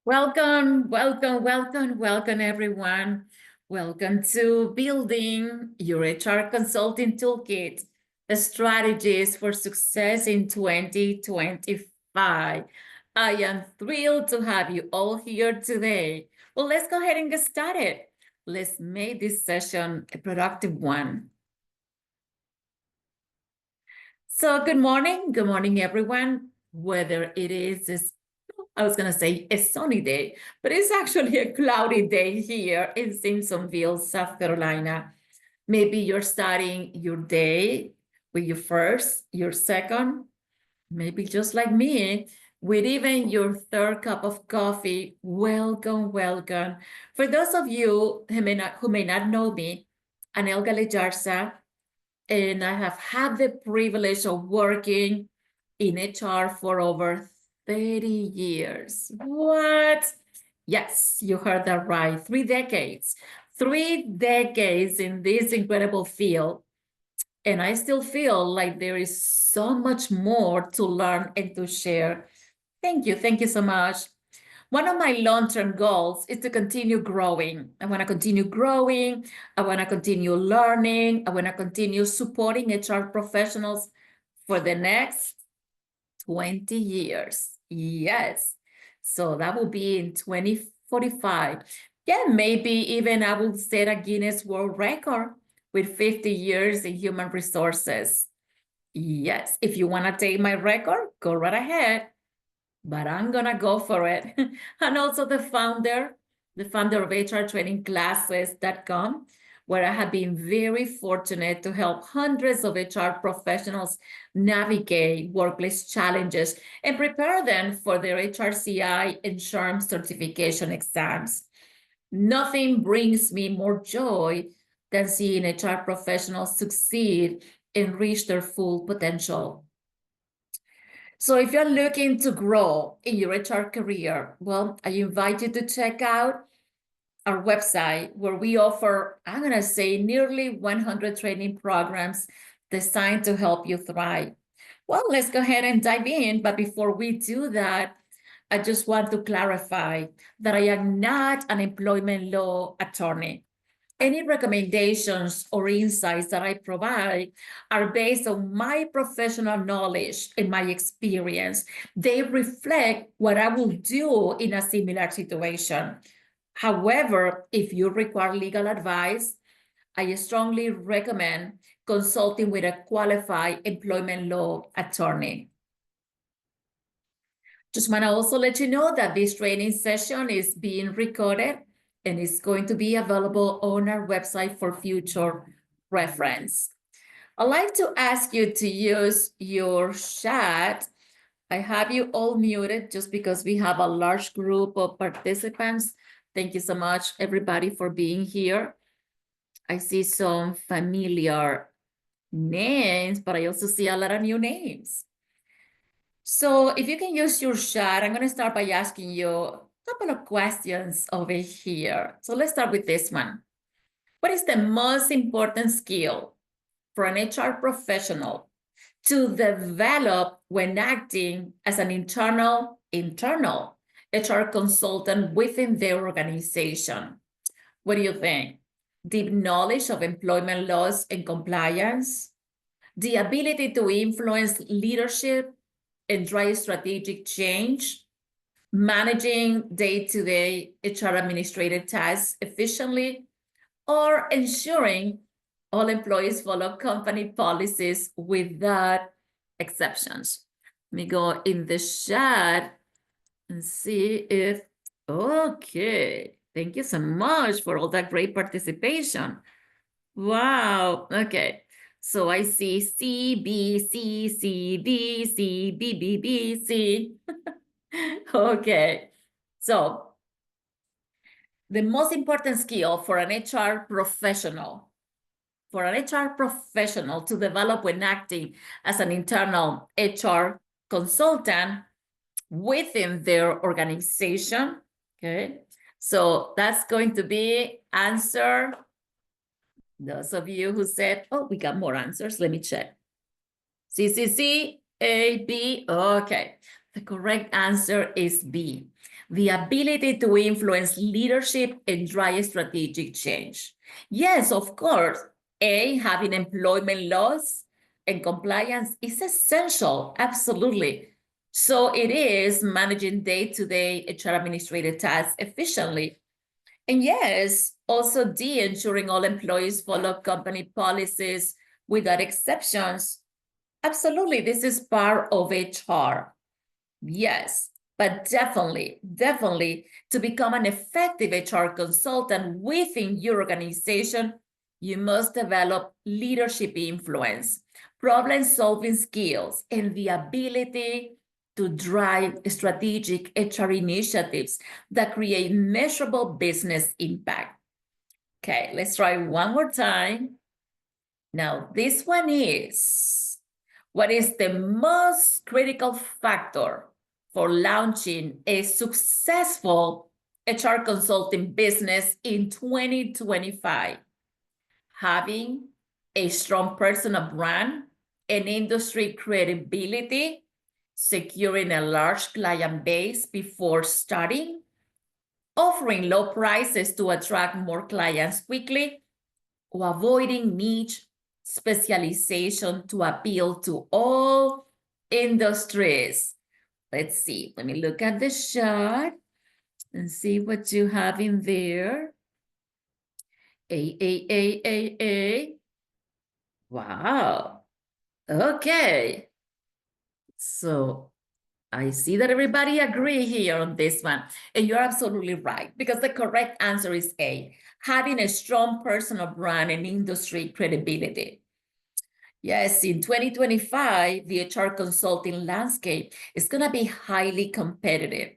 Welcome, welcome, welcome, welcome, everyone. Welcome to Building Your HR Consulting Toolkit, the strategies for success in 2025. I am thrilled to have you all here today. Well, let's go ahead and get started. Let's make this session a productive one. So good morning, everyone. Whether it is I was going to say a sunny day, but it's actually a cloudy day here in Simpsonville, South Carolina. Maybe you're starting your day with your first, your second, maybe just like me, with even your third cup of coffee. Welcome, welcome. For those of you who may not know me, I'm Elga Lejarza, and I have had the privilege of working in HR for over 30 years. What? Yes, you heard that right. 3 decades. 3 decades in this incredible field. And I still feel like there is so much more to learn and to share. Thank you. Thank you so much. One of my long-term goals is to continue growing. I want to continue growing. I want to continue learning. I want to continue supporting HR professionals for the next 20 years. Yes. So that will be in 2045. Yeah, maybe even I will set a Guinness World Record with 50 years in human resources. Yes. If you want to take my record, go right ahead. But I'm going to go for it. And also the founder of HRTrainingClasses.com, where I have been very fortunate to help hundreds of HR professionals navigate workplace challenges and prepare them for their HRCI and SHRM certification exams. Nothing brings me more joy than seeing HR professionals succeed and reach their full potential. So if you're looking to grow in your HR career, well, I invite you to check out our website where we offer, I'm going to say, nearly 100 training programs designed to help you thrive. Well, let's go ahead and dive in. But before we do that, I just want to clarify that I am not an employment law attorney. Any recommendations or insights that I provide are based on my professional knowledge and my experience. They reflect what I will do in a similar situation. However, if you require legal advice, I strongly recommend consulting with a qualified employment law attorney. Just want to also let you know that this training session is being recorded and it's going to be available on our website for future reference. I'd like to ask you to use your chat. I have you all muted just because we have a large group of participants. Thank you so much, everybody, for being here. I see some familiar names, but I also see a lot of new names. So if you can use your chat, I'm going to start by asking you a couple of questions over here. So let's start with this one. What is the most important skill for an HR professional to develop when acting as an internal HR consultant within their organization? What do you think? Deep knowledge of employment laws and compliance, the ability to influence leadership and drive strategic change, managing day-to-day HR administrative tasks efficiently, or ensuring all employees follow company policies without exceptions. Let me go in the chat and see if, okay. Thank you so much for all that great participation. Wow, okay. So I see C, B, C, C, B, C, B, B, B, C. Okay, so the most important skill for an HR professional, to develop when acting as an internal HR consultant within their organization, okay? So that's going to be answer. Those of you who said, oh, we got more answers. Let me check. C, C, C, A, B. Okay. The correct answer is B, the ability to influence leadership and drive strategic change. Yes, of course, A, having employment laws and compliance is essential, absolutely. So it is managing day-to-day HR administrative tasks efficiently. And yes, also D, ensuring all employees follow company policies without exceptions. Absolutely, this is part of HR. Yes, but definitely to become an effective HR consultant within your organization, you must develop leadership influence, problem-solving skills, and the ability to drive strategic HR initiatives that create measurable business impact. Okay, let's try one more time. Now, this one is, what is the most critical factor for launching a successful HR consulting business in 2025? Having a strong personal brand and industry credibility, securing a large client base before starting, offering low prices to attract more clients quickly, or avoiding niche specialization to appeal to all industries. Let's see, let me look at the chart and see what you have in there. A. Wow. Okay. So I see that everybody agree here on this one. And you're absolutely right, because the correct answer is A, having a strong personal brand and industry credibility. Yes, in 2025, the HR consulting landscape is going to be highly competitive.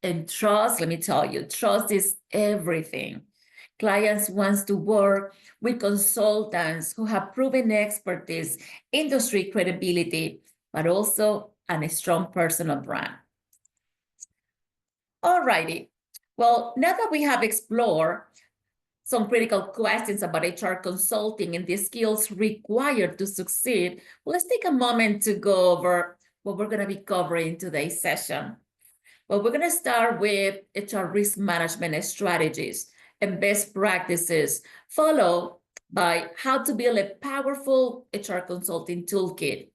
And trust, let me tell you, trust is everything. Clients want to work with consultants who have proven expertise, industry credibility, but also a strong personal brand. All righty. Well, now that we have explored some critical questions about HR consulting and the skills required to succeed, let's take a moment to go over what we're going to be covering in today's session. Well, we're going to start with HR risk management strategies and best practices, followed by how to build a powerful HR consulting toolkit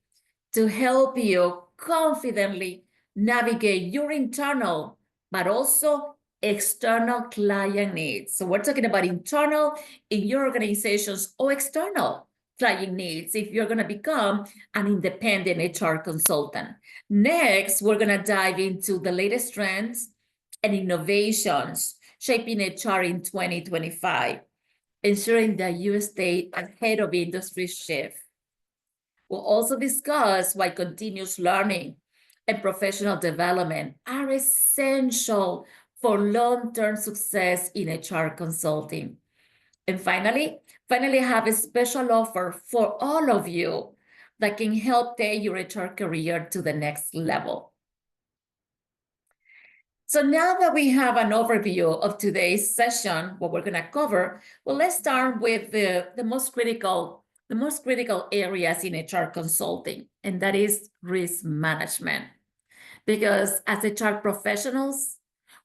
to help you confidently navigate your internal, but also external client needs. So we're talking about internal in your organizations or external client needs if you're going to become an independent HR consultant. Next, we're going to dive into the latest trends and innovations shaping HR in 2025, ensuring that you stay ahead of industry shift. We'll also discuss why continuous learning and professional development are essential for long-term success in HR consulting. And finally, I have a special offer for all of you that can help take your HR career to the next level. So now that we have an overview of today's session, what we're going to cover, well, let's start with the most critical areas in HR consulting, and that is risk management. Because as HR professionals,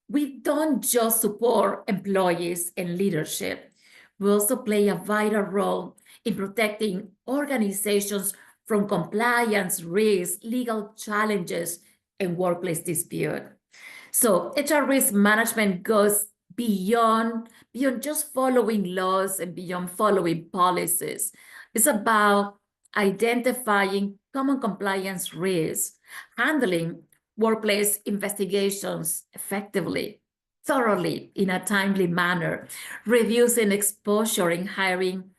we don't just support employees and leadership. We also play a vital role in protecting organizations from compliance risks, legal challenges, and workplace dispute. So HR risk management goes beyond just following laws and beyond following policies. It's about identifying common compliance risks, handling workplace investigations effectively, thoroughly, in a timely manner, reducing exposure in hiring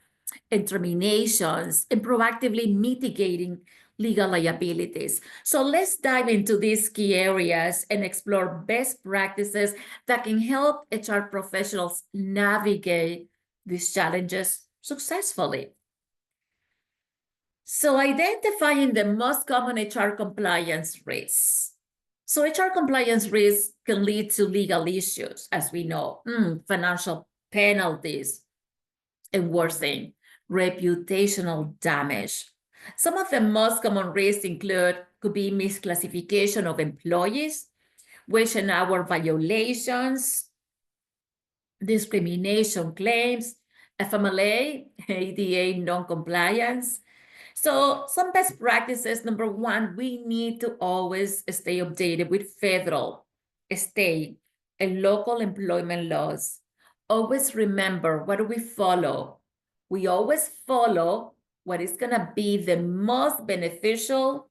and terminations, and proactively mitigating legal liabilities. So let's dive into these key areas and explore best practices that can help HR professionals navigate these challenges successfully. So identifying the most common HR compliance risks. So HR compliance risks can lead to legal issues, as we know, financial penalties, and worse thing, reputational damage. Some of the most common risks include could be misclassification of employees, wage and hour violations, discrimination claims, FMLA, ADA non-compliance. So some best practices, number one, we need to always stay updated with federal, state, and local employment laws. Always remember, what do we follow? We always follow what is gonna be the most beneficial,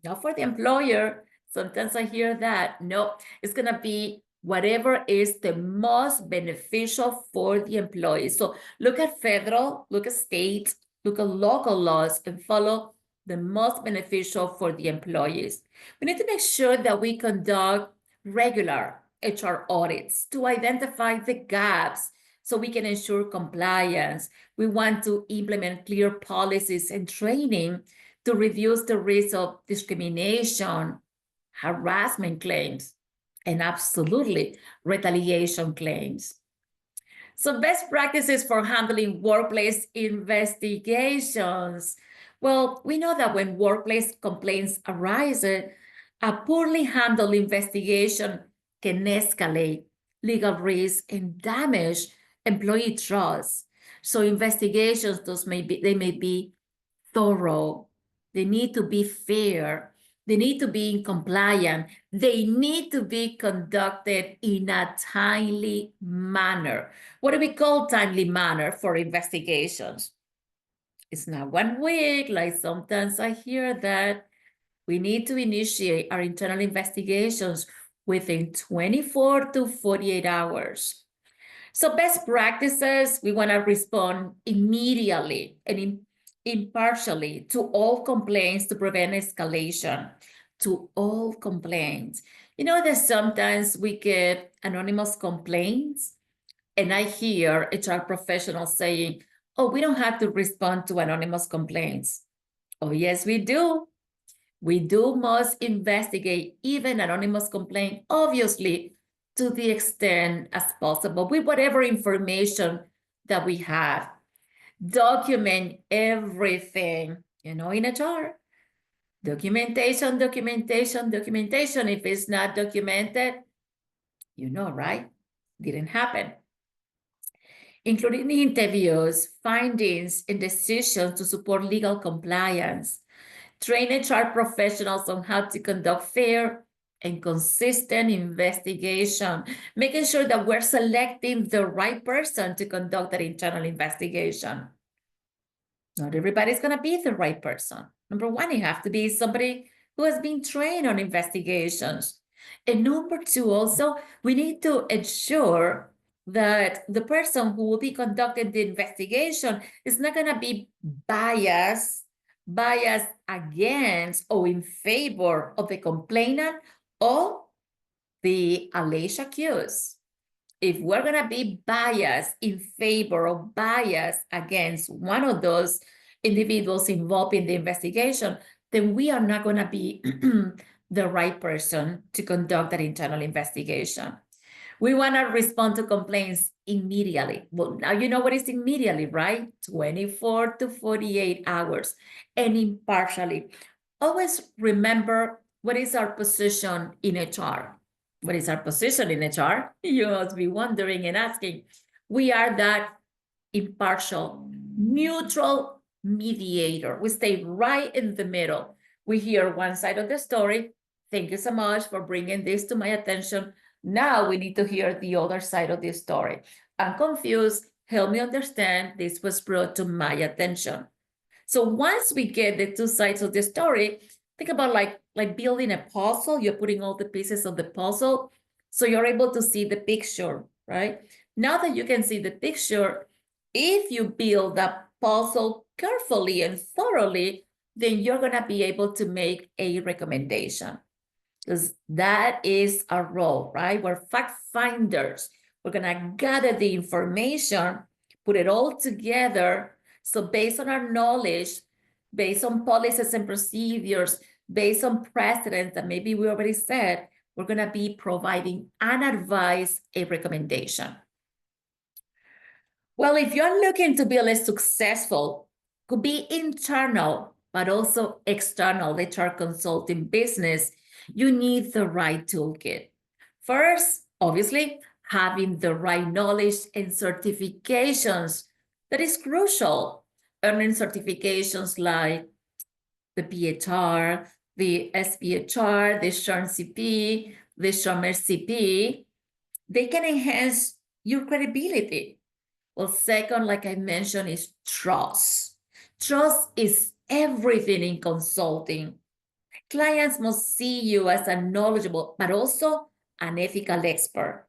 not for the employer. Sometimes I hear that. No, it's gonna be whatever is the most beneficial for the employee. So look at federal, look at state, look at local laws, and follow the most beneficial for the employees. We need to make sure that we conduct regular HR audits to identify the gaps so we can ensure compliance. We want to implement clear policies and training to reduce the risk of discrimination, harassment claims, and absolutely retaliation claims. So best practices for handling workplace investigations. Well, we know that when workplace complaints arise, a poorly handled investigation can escalate legal risk and damage employee trust. So investigations, they may be thorough, they need to be fair, they need to be compliant, they need to be conducted in a timely manner. What do we call timely manner for investigations? It's not 1 week, like sometimes I hear that. We need to initiate our internal investigations within 24 to 48 hours. So best practices, we want to respond immediately and impartially to all complaints to prevent escalation, to all complaints. You know that sometimes we get anonymous complaints, and I hear HR professionals saying, oh, we don't have to respond to anonymous complaints. Oh, yes, we do. We must investigate even anonymous complaint, obviously, to the extent as possible with whatever information that we have. Document everything, in HR. Documentation. If it's not documented, right? Didn't happen. Including interviews, findings, and decisions to support legal compliance. Train HR professionals on how to conduct fair and consistent investigation, making sure that we're selecting the right person to conduct that internal investigation. Not everybody's going to be the right person. Number one, you have to be somebody who has been trained on investigations. And number two, also, we need to ensure that the person who will be conducting the investigation is not going to be biased against or in favor of the complainant or the alleged accused. If we're going to be biased in favor or biased against one of those individuals involved in the investigation, then we are not going to be the right person to conduct that internal investigation. We want to respond to complaints immediately. Well, now you know what is immediately, right? 24 to 48 hours, and impartially. Always remember, what is our position in HR? What is our position in HR? You must be wondering and asking. We are that impartial, neutral mediator. We stay right in the middle. We hear one side of the story. Thank you so much for bringing this to my attention. Now we need to hear the other side of this story. I'm confused. Help me understand. This was brought to my attention. So once we get the two sides of the story, think about like building a puzzle. You're putting all the pieces of the puzzle, so you're able to see the picture, right? Now that you can see the picture, if you build that puzzle carefully and thoroughly, then you're going to be able to make a recommendation. Because that is our role, right? We're fact finders. We're going to gather the information, put it all together. So based on our knowledge, based on policies and procedures, based on precedents that maybe we already said, we're going to be providing an advice, a recommendation. Well, if you're looking to build a successful, could be internal but also external HR consulting business, you need the right toolkit. First, obviously, having the right knowledge and certifications. That is crucial. Earning certifications like the PHR, the SPHR, the SHRM-CP, the SHRM-SCP, they can enhance your credibility. Well, second, like I mentioned, is trust. Trust is everything in consulting. Clients must see you as a knowledgeable, but also an ethical expert.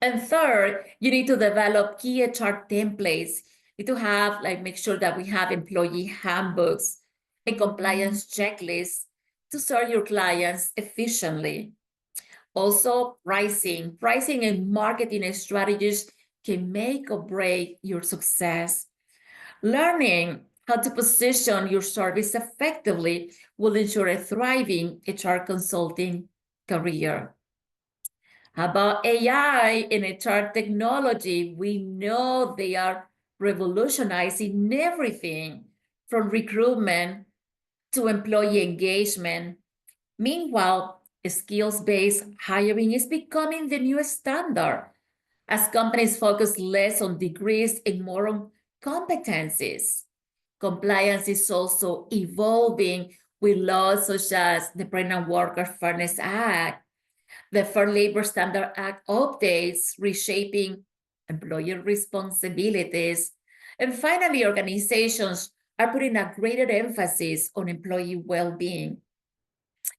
And third, you need to develop key HR templates. You need to have, make sure that we have employee handbooks and compliance checklists to serve your clients efficiently. Also, pricing and marketing strategies can make or break your success. Learning how to position your service effectively will ensure a thriving HR consulting career. How about AI and HR technology? We know they are revolutionizing everything from recruitment to employee engagement. Meanwhile, skills-based hiring is becoming the new standard as companies focus less on degrees and more on competencies. Compliance is also evolving with laws such as the Pregnant Worker Fairness Act, the Fair Labor Standard Act updates, reshaping employer responsibilities. And finally, organizations are putting a greater emphasis on employee well-being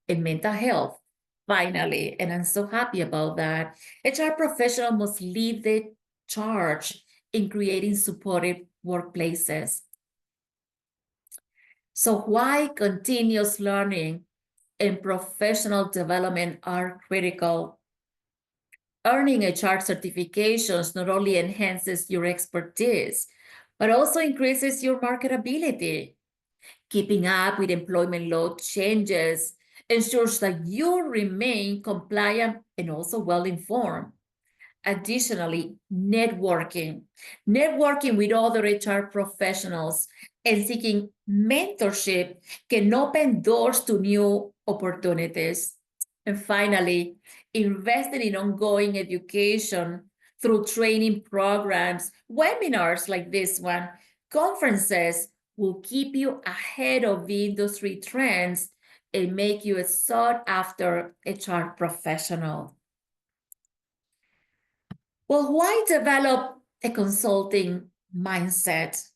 and mental health. Finally, and I'm so happy about that, HR professionals must lead the charge in creating supportive workplaces. So why continuous learning and professional development are critical? Earning HR certifications not only enhances your expertise, but also increases your marketability. Keeping up with employment law changes ensures that you remain compliant and also well-informed. Additionally, networking with other HR professionals and seeking mentorship can open doors to new opportunities. And finally, investing in ongoing education through training programs, webinars like this one, conferences will keep you ahead of the industry trends and make you a sought-after HR professional. Well, why develop a consulting mindset?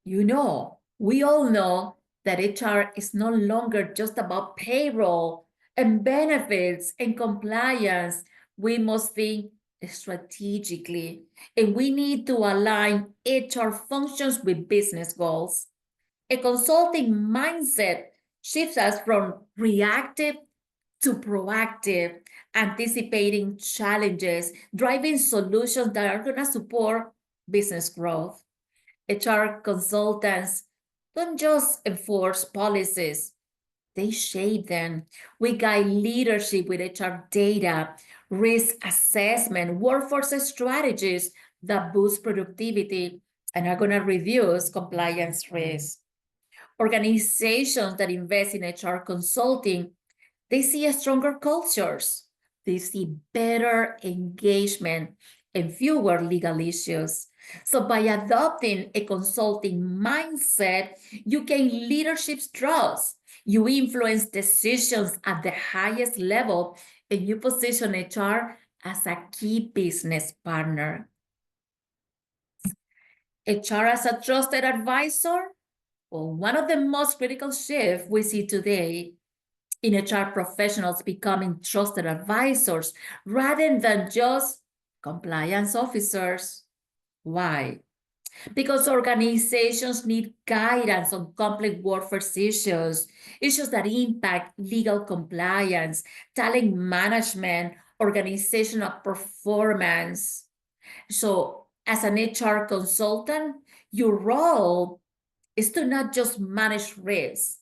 We all know that HR is no longer just about payroll and benefits and compliance. We must think strategically, and we need to align HR functions with business goals. A consulting mindset shifts us from reactive to proactive, anticipating challenges, driving solutions that are going to support business growth. HR consultants don't just enforce policies, they shape them. We guide leadership with HR data, risk assessment, workforce strategies that boost productivity and are going to reduce compliance risk. Organizations that invest in HR consulting, they see stronger cultures. They see better engagement and fewer legal issues. So by adopting a consulting mindset, you gain leadership's trust. You influence decisions at the highest level, and you position HR as a key business partner. HR as a trusted advisor? Well, one of the most critical shifts we see today in HR professionals becoming trusted advisors rather than just compliance officers. Why? Because organizations need guidance on complex workforce issues that impact legal compliance, talent management, organizational performance. So as an HR consultant, your role is to not just manage risks,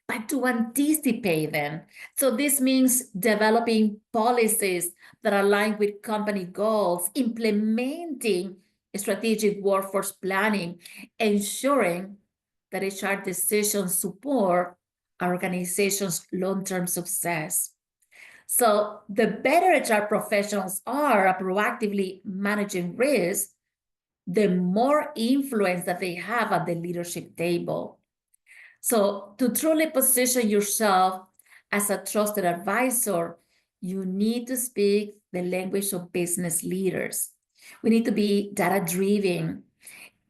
but to anticipate them. So this means developing policies that align with company goals, implementing strategic workforce planning, ensuring that HR decisions support our organization's long-term success. So the better HR professionals are at proactively managing risk, the more influence that they have at the leadership table. So to truly position yourself as a trusted advisor, you need to speak the language of business leaders. We need to be data-driven,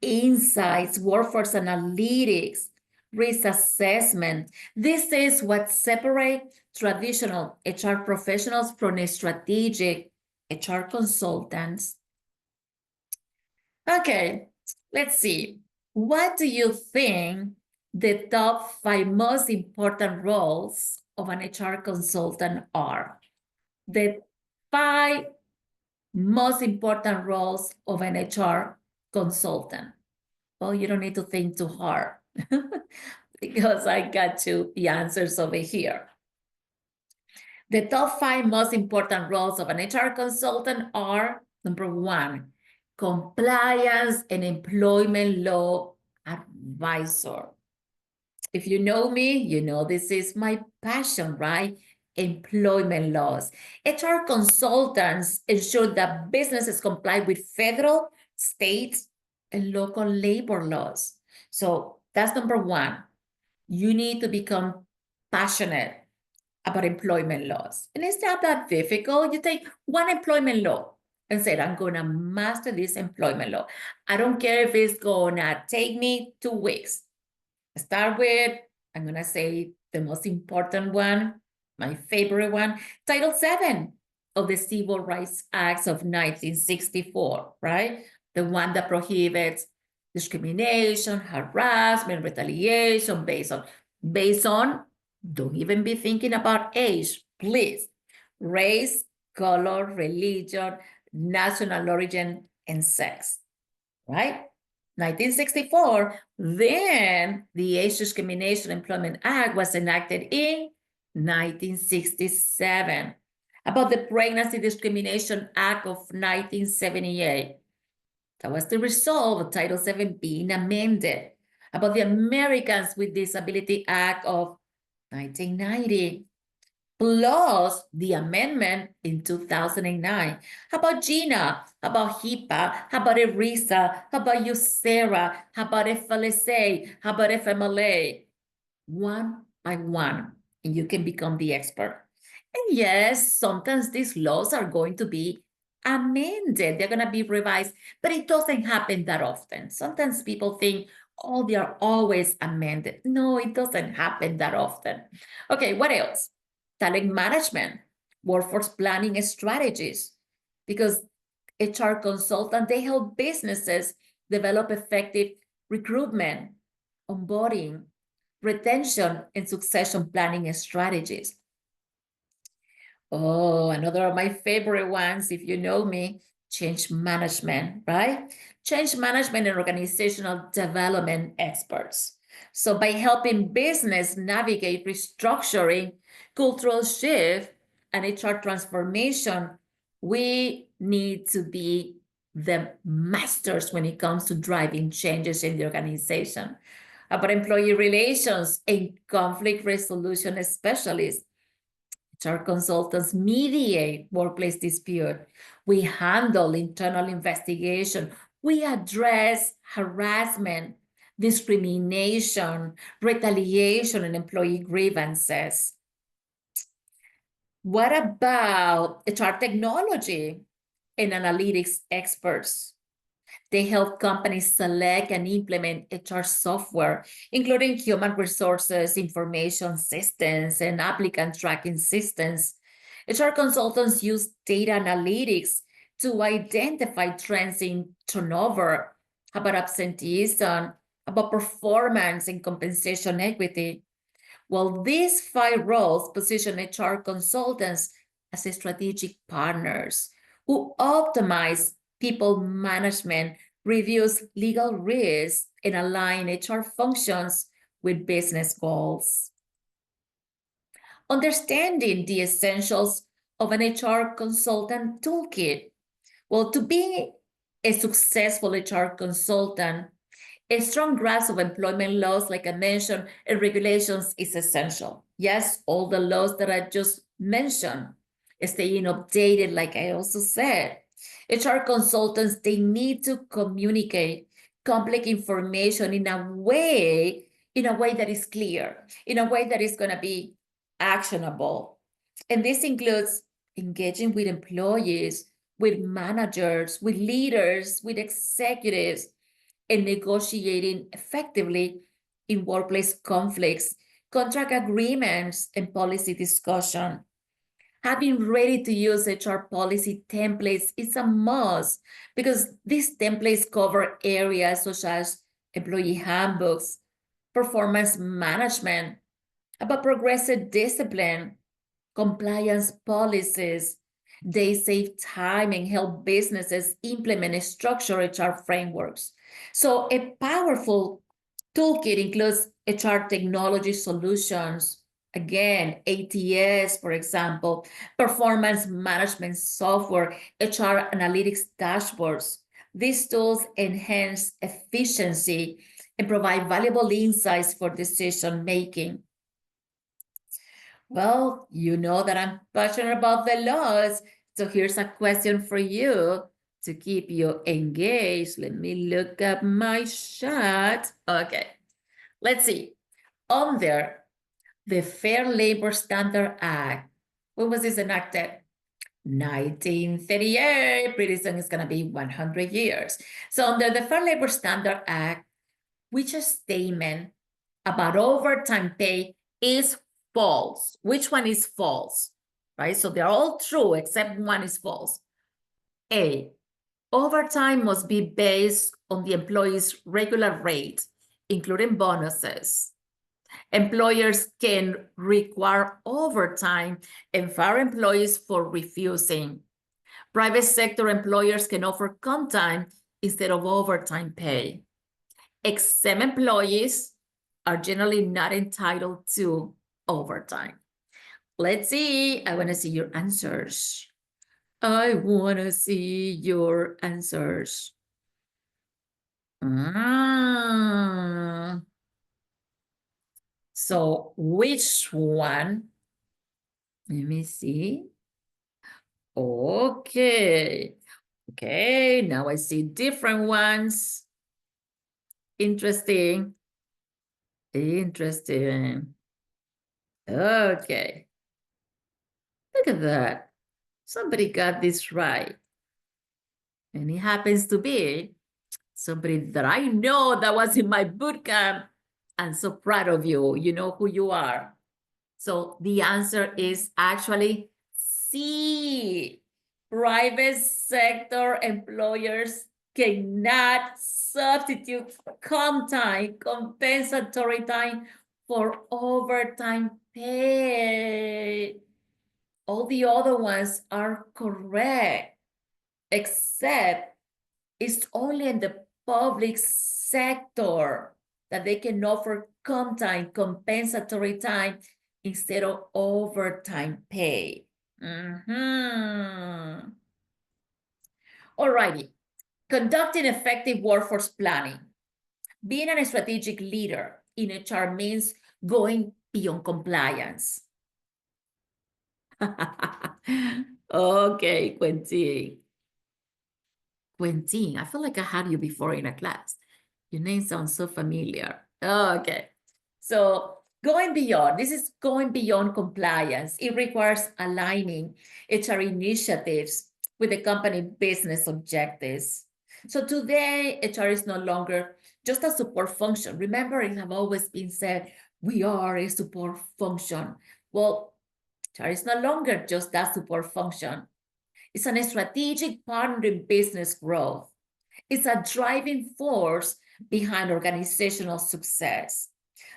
insights, workforce analytics, risk assessment. This is what separates traditional HR professionals from strategic HR consultants. Okay, let's see. What do you think the top 5 most important roles of an HR consultant are? The 5 most important roles of an HR consultant. Well, you don't need to think too hard because I got you the answers over here. The top 5 most important roles of an HR consultant are, number 1, compliance and employment law advisor. If you know me, you know this is my passion, right? Employment laws. HR consultants ensure that businesses comply with federal, state, and local labor laws. So that's number 1. You need to become passionate about employment laws. And it's not that difficult. You take one employment law and say, I'm going to master this employment law. I don't care if it's going to take me 2 weeks. Start with, I'm going to say the most important one, my favorite one, Title VII of the Civil Rights Acts of 1964, right? The one that prohibits discrimination, harassment, retaliation based on, don't even be thinking about age, please. Race, color, religion, national origin, and sex, right? 1964, then the Age Discrimination Employment Act was enacted in 1967. About the Pregnancy Discrimination Act of 1978. That was the result of Title VII being amended. About the Americans with Disability Act of 1990. Plus the amendment in 2009. How about GINA? How about HIPAA? How about ERISA? How about USERA? How about FLSA? How about FMLA? One by one, and you can become the expert. And yes, sometimes these laws are going to be amended. They're going to be revised, but it doesn't happen that often. Sometimes people think, oh, they are always amended. No, it doesn't happen that often. Okay, what else? Talent management, workforce planning strategies, because HR consultants, they help businesses develop effective recruitment, onboarding, retention, and succession planning strategies. Oh, another of my favorite ones, if you know me, change management, right? Change management and organizational development experts. So by helping business navigate restructuring, cultural shift, and HR transformation, we need to be the masters when it comes to driving changes in the organization. About employee relations and conflict resolution specialists, HR consultants mediate workplace dispute. We handle internal investigation. We address harassment, discrimination, retaliation, and employee grievances. What about HR technology and analytics experts? They help companies select and implement HR software, including human resources, information systems, and applicant tracking systems. HR consultants use data analytics to identify trends in turnover, about absenteeism, about performance and compensation equity. Well, these 5 roles position HR consultants as strategic partners who optimize people management, reduce legal risks, and align HR functions with business goals. Understanding the essentials of an HR consultant toolkit. Well, to be a successful HR consultant, A strong grasp of employment laws, like I mentioned, and regulations is essential. Yes, all the laws that I just mentioned, staying updated, like I also said. HR consultants, they need to communicate complex information in a way that is clear, in a way that is going to be actionable. And this includes engaging with employees, with managers, with leaders, with executives, and negotiating effectively in workplace conflicts, contract agreements, and policy discussion. Having ready-to-use HR policy templates is a must because these templates cover areas such as employee handbooks, performance management, about progressive discipline, compliance policies. They save time and help businesses implement structured HR frameworks. So a powerful toolkit includes HR technology solutions, again, ATS, for example, performance management software, HR analytics dashboards. These tools enhance efficiency and provide valuable insights for decision making. Well, you know that I'm passionate about the laws. So here's a question for you to keep you engaged. Let me look up my chat. Okay, let's see. On there, the Fair Labor Standard Act. When was this enacted? 1938. Pretty soon it's going to be 100 years. So under the Fair Labor Standard Act, which statement about overtime pay is false? Which one is false? Right? So they're all true except one is false. A, overtime must be based on the employee's regular rate, including bonuses. Employers can require overtime and fire employees for refusing. Private sector employers can offer comp time instead of overtime pay. Exempt employees are generally not entitled to overtime. Let's see. I want to see your answers. I want to see your answers. So which one? Let me see. Okay. Okay, now I see different ones. Interesting. Interesting. Okay. Look at that. Somebody got this right. And it happens to be somebody that I know that was in my boot camp. I'm so proud of you. You know who you are. So the answer is actually C. Private sector employers cannot substitute comp time, compensatory time, for overtime pay. All the other ones are correct, except it's only in the public sector that they can offer comp time, compensatory time, instead of overtime pay. Alrighty, conducting effective workforce planning. Being a strategic leader in HR means going beyond compliance. Okay, Quentin. Quentin, I feel like I had you before in a class. Your name sounds so familiar. Okay, so going beyond, this is going beyond compliance. It requires aligning HR initiatives with the company business objectives. So today, HR is no longer just a support function. Remember, it have always been said, we are a support function. Well, HR is no longer just that support function. It's a strategic partner in business growth. It's a driving force behind organizational success.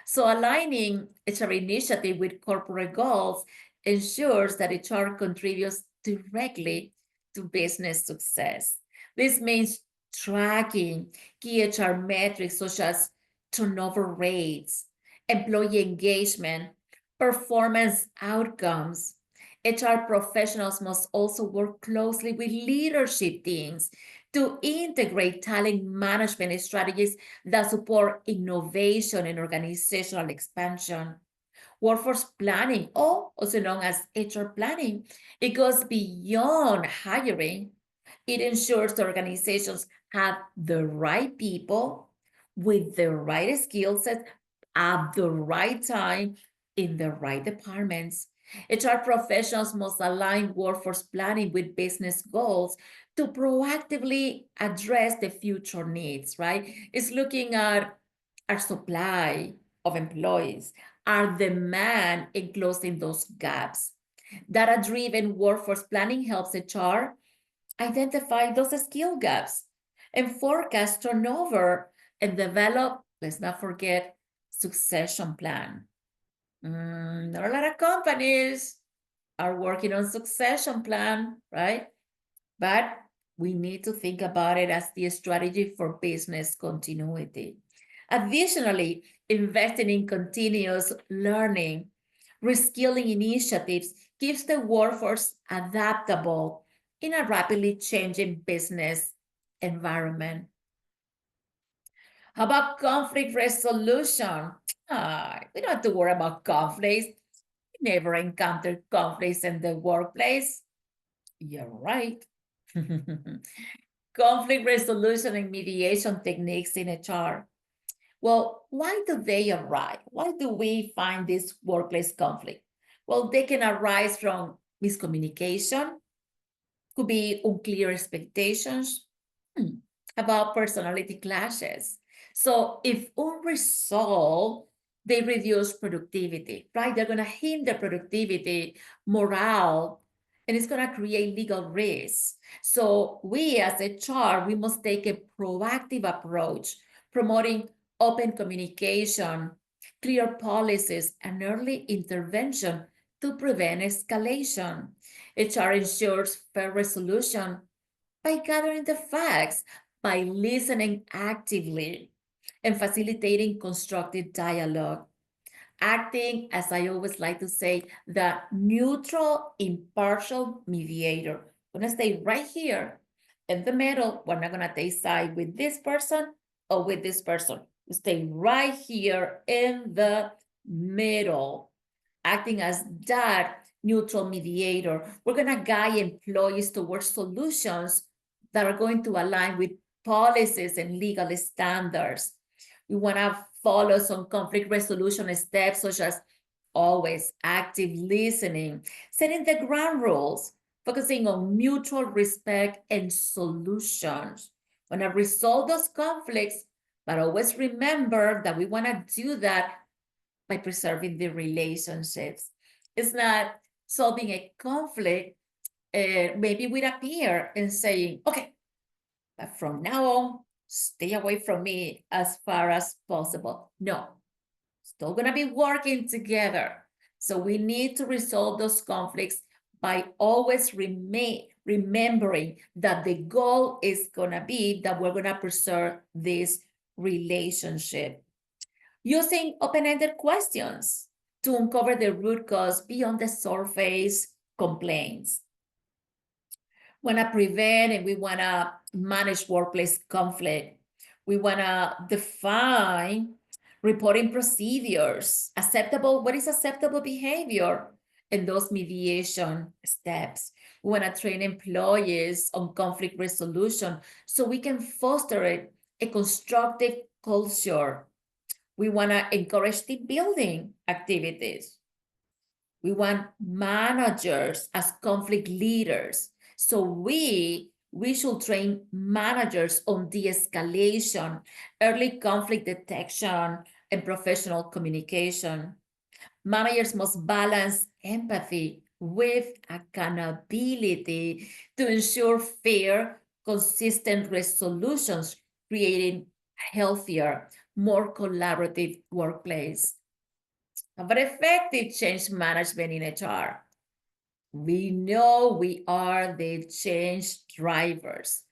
So aligning HR initiative with corporate goals ensures that HR contributes directly to business success. This means tracking key HR metrics such as turnover rates, employee engagement, performance outcomes. HR professionals must also work closely with leadership teams to integrate talent management strategies that support innovation and organizational expansion. Workforce planning, or also known as HR planning, it goes beyond hiring. It ensures organizations have the right people with the right skill set at the right time in the right departments. HR professionals must align workforce planning with business goals to proactively address the future needs, right? It's looking at our supply of employees, our demand, and closing those gaps. Data-driven workforce planning helps HR identify those skill gaps and forecast turnover and develop, let's not forget, succession plan. Not a lot of companies are working on succession plan, right? But we need to think about it as the strategy for business continuity. Additionally, investing in continuous learning, reskilling initiatives keeps the workforce adaptable in a rapidly changing business environment. How about conflict resolution? We don't have to worry about conflicts. We never encountered conflicts in the workplace. You're right. Conflict resolution and mediation techniques in HR. Well, why do they arise? Why do we find this workplace conflict? Well, they can arise from miscommunication, could be unclear expectations about personality clashes. So if unresolved, they reduce productivity, right? They're going to hinder productivity, morale, and it's going to create legal risks. So we as HR, we must take a proactive approach, promoting open communication, clear policies, and early intervention to prevent escalation. HR ensures fair resolution by gathering the facts, by listening actively, and facilitating constructive dialogue. Acting, as I always like to say, the neutral, impartial mediator. We're going to stay right here in the middle. We're not going to take side with this person or with this person. We stay right here in the middle, acting as that neutral mediator. We're going to guide employees towards solutions that are going to align with policies and legal standards. We want to follow some conflict resolution steps, such as always active listening, setting the ground rules, focusing on mutual respect and solutions. We want to resolve those conflicts, but always remember that we want to do that by preserving the relationships. It's not solving a conflict, maybe with a peer and saying, okay, but from now on, stay away from me as far as possible. No, still gonna be working together. So we need to resolve those conflicts by always remembering that the goal is gonna be that we're gonna preserve this relationship. Using open-ended questions to uncover the root cause beyond the surface complaints. We want to prevent and we want to manage workplace conflict. We want to define reporting procedures, what is acceptable behavior, and those mediation steps. We want to train employees on conflict resolution so we can foster a constructive culture. We want to encourage team building activities. We want managers as conflict leaders. So we should train managers on de-escalation, early conflict detection, and professional communication. Managers must balance empathy with accountability to ensure fair, consistent resolutions, creating a healthier, more collaborative workplace. But effective change management in HR. We know we are the change drivers.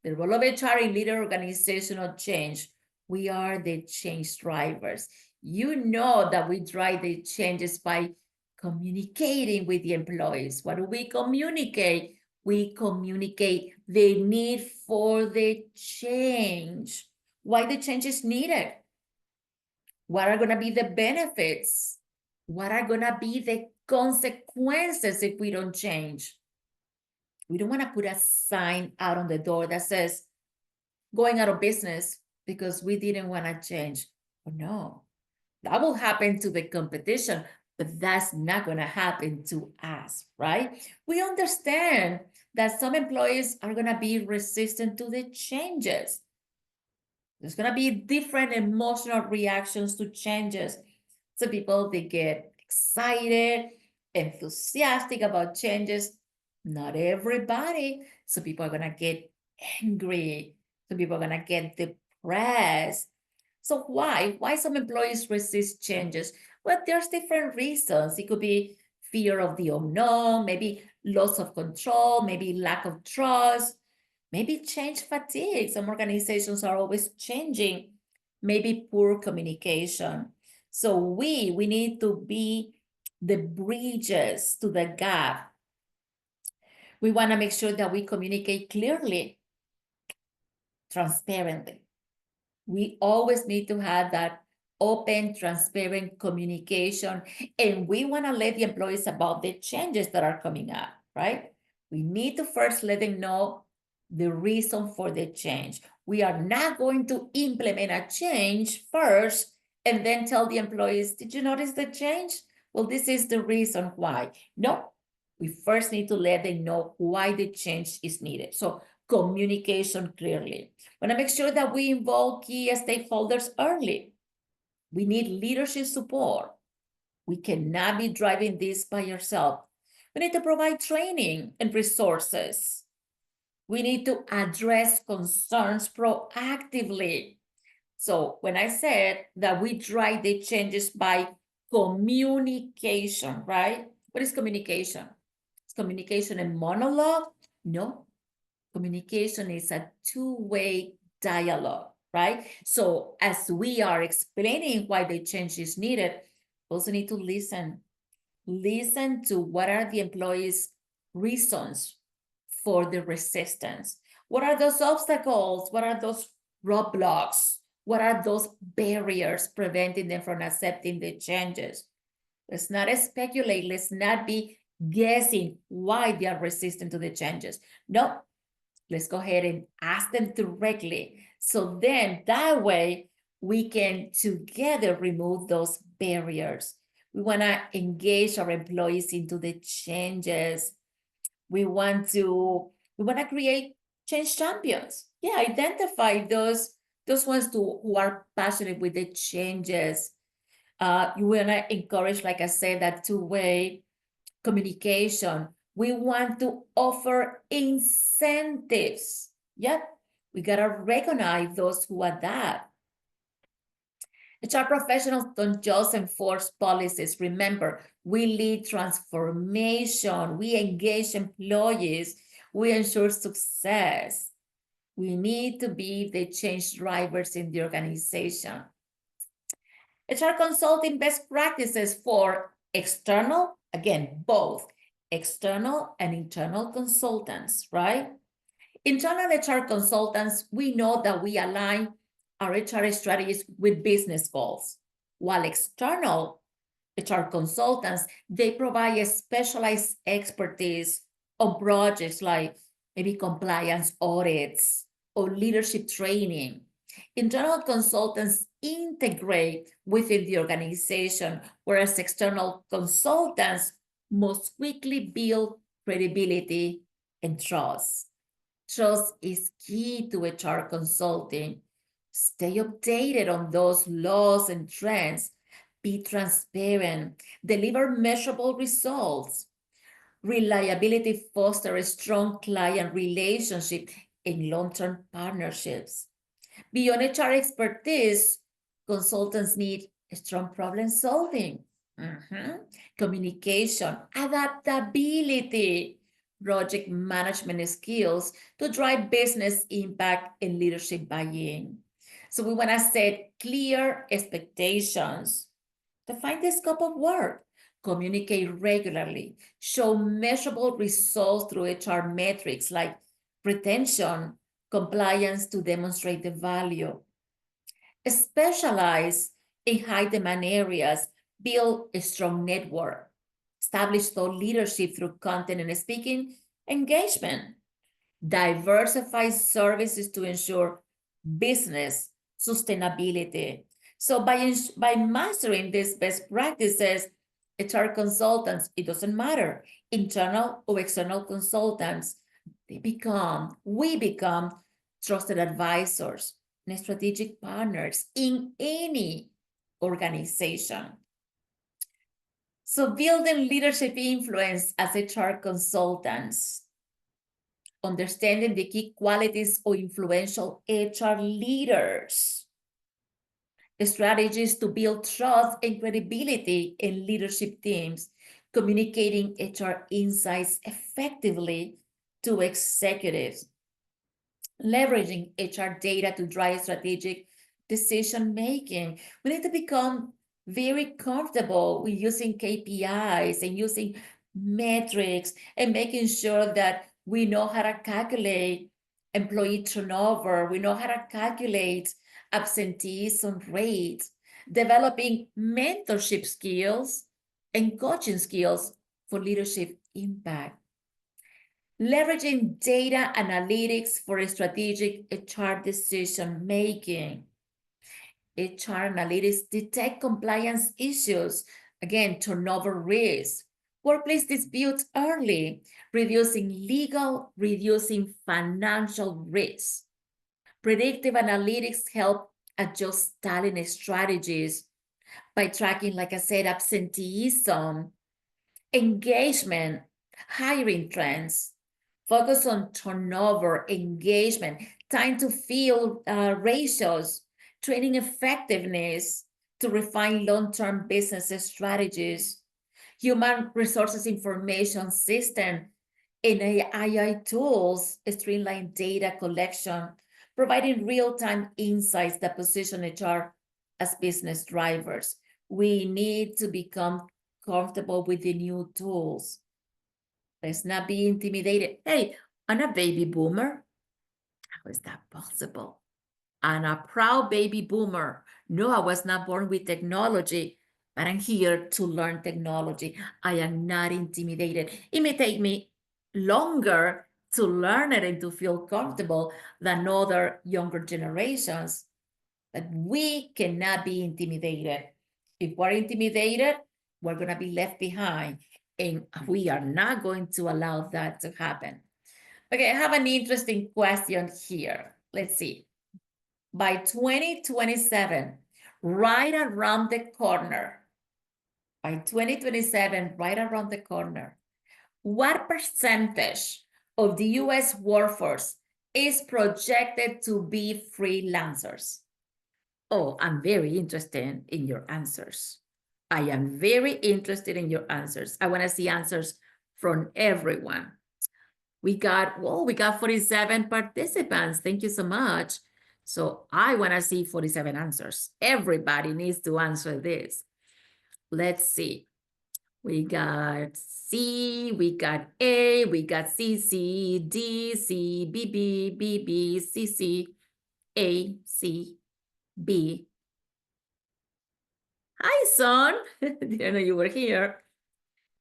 The role of HR in leader organizational change. We are the change drivers. You know that we drive the changes by communicating with the employees. What do we communicate? We communicate the need for the change, why the change is needed, what are going to be the benefits, what are going to be the consequences if we don't change. We don't want to put a sign out on the door that says, going out of business because we didn't want to change. Oh, no, that will happen to the competition, but that's not going to happen to us, right? We understand that some employees are going to be resistant to the changes. There's going to be different emotional reactions to changes. Some people, they get excited, enthusiastic about changes. Not everybody. Some people are going to get angry. Some people are going to get depressed. So why? Why some employees resist changes? Well, there's different reasons. It could be fear of the unknown, maybe loss of control, maybe lack of trust, maybe change fatigue. Some organizations are always changing, maybe poor communication. So we need to be the bridges to the gap. We want to make sure that we communicate clearly, transparently. We always need to have that open, transparent communication, and we want to let the employees about the changes that are coming up, right? We need to first let them know the reason for the change. We are not going to implement a change first and then tell the employees, did you notice the change? Well, this is the reason why. No, we first need to let them know why the change is needed. So communication clearly. We want to make sure that we involve key stakeholders early. We need leadership support. We cannot be driving this by yourself. We need to provide training and resources. We need to address concerns proactively. So when I said that we drive the changes by communication, right? What is communication? Is communication a monologue? No. Communication is a two-way dialogue, right? So as we are explaining why the change is needed, we also need to listen. Listen to what are the employees' reasons for the resistance. What are those obstacles? What are those roadblocks? What are those barriers preventing them from accepting the changes? Let's not speculate. Let's not be guessing why they are resistant to the changes. No, let's go ahead and ask them directly. So then that way we can together remove those barriers. We want to engage our employees into the changes. We want to create change champions. Yeah, identify those ones who are passionate with the changes. You want to encourage, like I said, that two-way communication. We want to offer incentives. Yep, we got to recognize those who adapt. HR professionals don't just enforce policies. Remember, we lead transformation. We engage employees. We ensure success. We need to be the change drivers in the organization. HR consulting best practices for external, again, both external and internal consultants, right? Internal HR consultants, we know that we align our HR strategies with business goals, while external HR consultants, they provide a specialized expertise on projects like maybe compliance audits or leadership training. Internal consultants integrate within the organization, whereas external consultants most quickly build credibility and trust. Trust is key to HR consulting. Stay updated on those laws and trends. Be transparent. Deliver measurable results. Reliability fosters a strong client relationship and long-term partnerships. Beyond HR expertise, consultants need strong problem solving, communication, adaptability, project management skills to drive business impact and leadership buy-in. So we want to set clear expectations, define the scope of work, communicate regularly, show measurable results through HR metrics like retention, compliance to demonstrate the value. Specialize in high demand areas, build a strong network, establish thought leadership through content and speaking engagement, diversify services to ensure business sustainability. So by mastering these best practices, HR consultants, it doesn't matter, internal or external consultants, we become trusted advisors and strategic partners in any organization. So building leadership influence as HR consultants, understanding the key qualities of influential HR leaders, strategies to build trust and credibility in leadership teams, communicating HR insights effectively to executives, leveraging HR data to drive strategic decision-making. We need to become very comfortable with using KPIs and using metrics and making sure that we know how to calculate employee turnover, we know how to calculate absenteeism rates, developing mentorship skills and coaching skills for leadership impact. Leveraging data analytics for strategic HR decision-making. HR analytics detect compliance issues, again, turnover risk, workplace disputes early, reducing legal, reducing financial risk. Predictive analytics help adjust talent strategies by tracking, like I said, absenteeism, engagement, hiring trends, focus on turnover, engagement, time to fill ratios, training effectiveness to refine long-term business strategies, human resources information system, and AI tools, streamline data collection, providing real-time insights that position HR as business drivers. We need to become comfortable with the new tools. Let's not be intimidated. Hey, I'm a baby boomer. How is that possible? I'm a proud baby boomer. No, I was not born with technology, but I'm here to learn technology. I am not intimidated. It may take me longer to learn it and to feel comfortable than other younger generations, but we cannot be intimidated. If we're intimidated, we're going to be left behind, and we are not going to allow that to happen. Okay, I have an interesting question here. Let's see. By 2027, right around the corner, by 2027, right around the corner, what percentage of the US workforce is projected to be freelancers? Oh, I'm very interested in your answers. I am very interested in your answers. I want to see answers from everyone. We got 47 participants. Thank you so much. So I want to see 47 answers. Everybody needs to answer this. Let's see. We got C, we got A, we got C, C, D, C, B, B, B, B, C, C, A, C, B. Hi, Son. Didn't know you were here.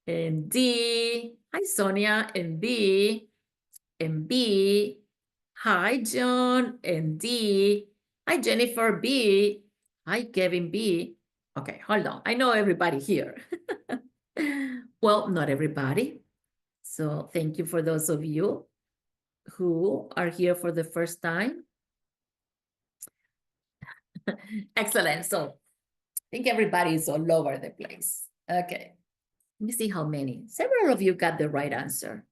And D. Hi, Sonia. And B. And B. Hi, John. And D. Hi, Jennifer B. Hi, Kevin B. Okay, hold on. I know everybody here. Well, not everybody. So thank you for those of you who are here for the first time. Excellent. So I think everybody is all over the place. Okay. Let me see how many. Several of you got the right answer.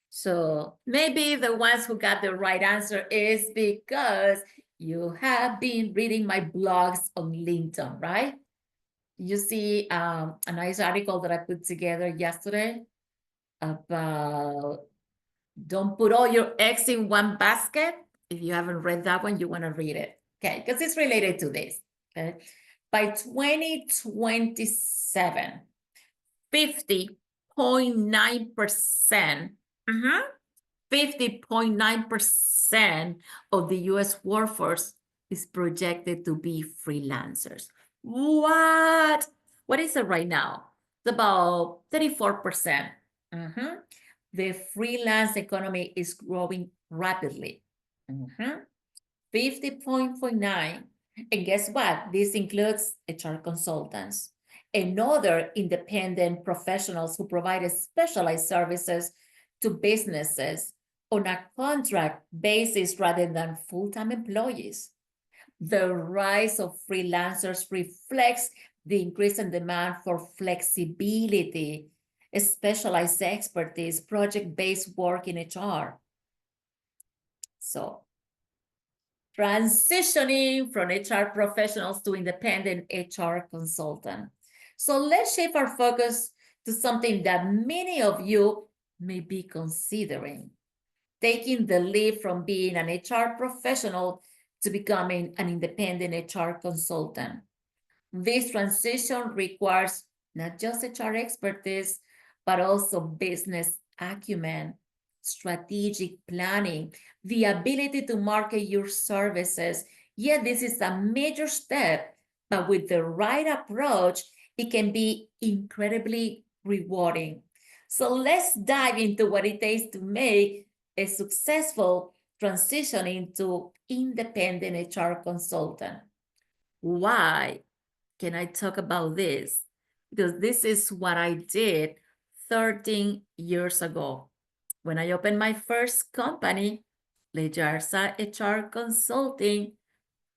So maybe the ones who got the right answer is because you have been reading my blogs on LinkedIn, right? You see a nice article that I put together yesterday about don't put all your eggs in one basket. If you haven't read that one, you want to read it, okay? Because it's related to this, okay? By 2027, 50.9%. 50.9% of the US workforce is projected to be freelancers. What? What is it right now? It's about 34%. The freelance economy is growing rapidly. 50.9. And guess what? This includes HR consultants and other independent professionals who provide specialized services to businesses on a contract basis rather than full-time employees. The rise of freelancers reflects the increase in demand for flexibility, specialized expertise, project-based work in HR. So, transitioning from HR professionals to independent HR consultant. So let's shift our focus to something that many of you may be considering, taking the leap from being an HR professional to becoming an independent HR consultant. This transition requires not just HR expertise, but also business acumen, strategic planning, the ability to market your services. Yeah, this is a major step, but with the right approach, it can be incredibly rewarding. So let's dive into what it takes to make a successful transition into independent HR consultant. Why can I talk about this? Because this is what I did 13 years ago. When I opened my first company, Lejarza HR Consulting,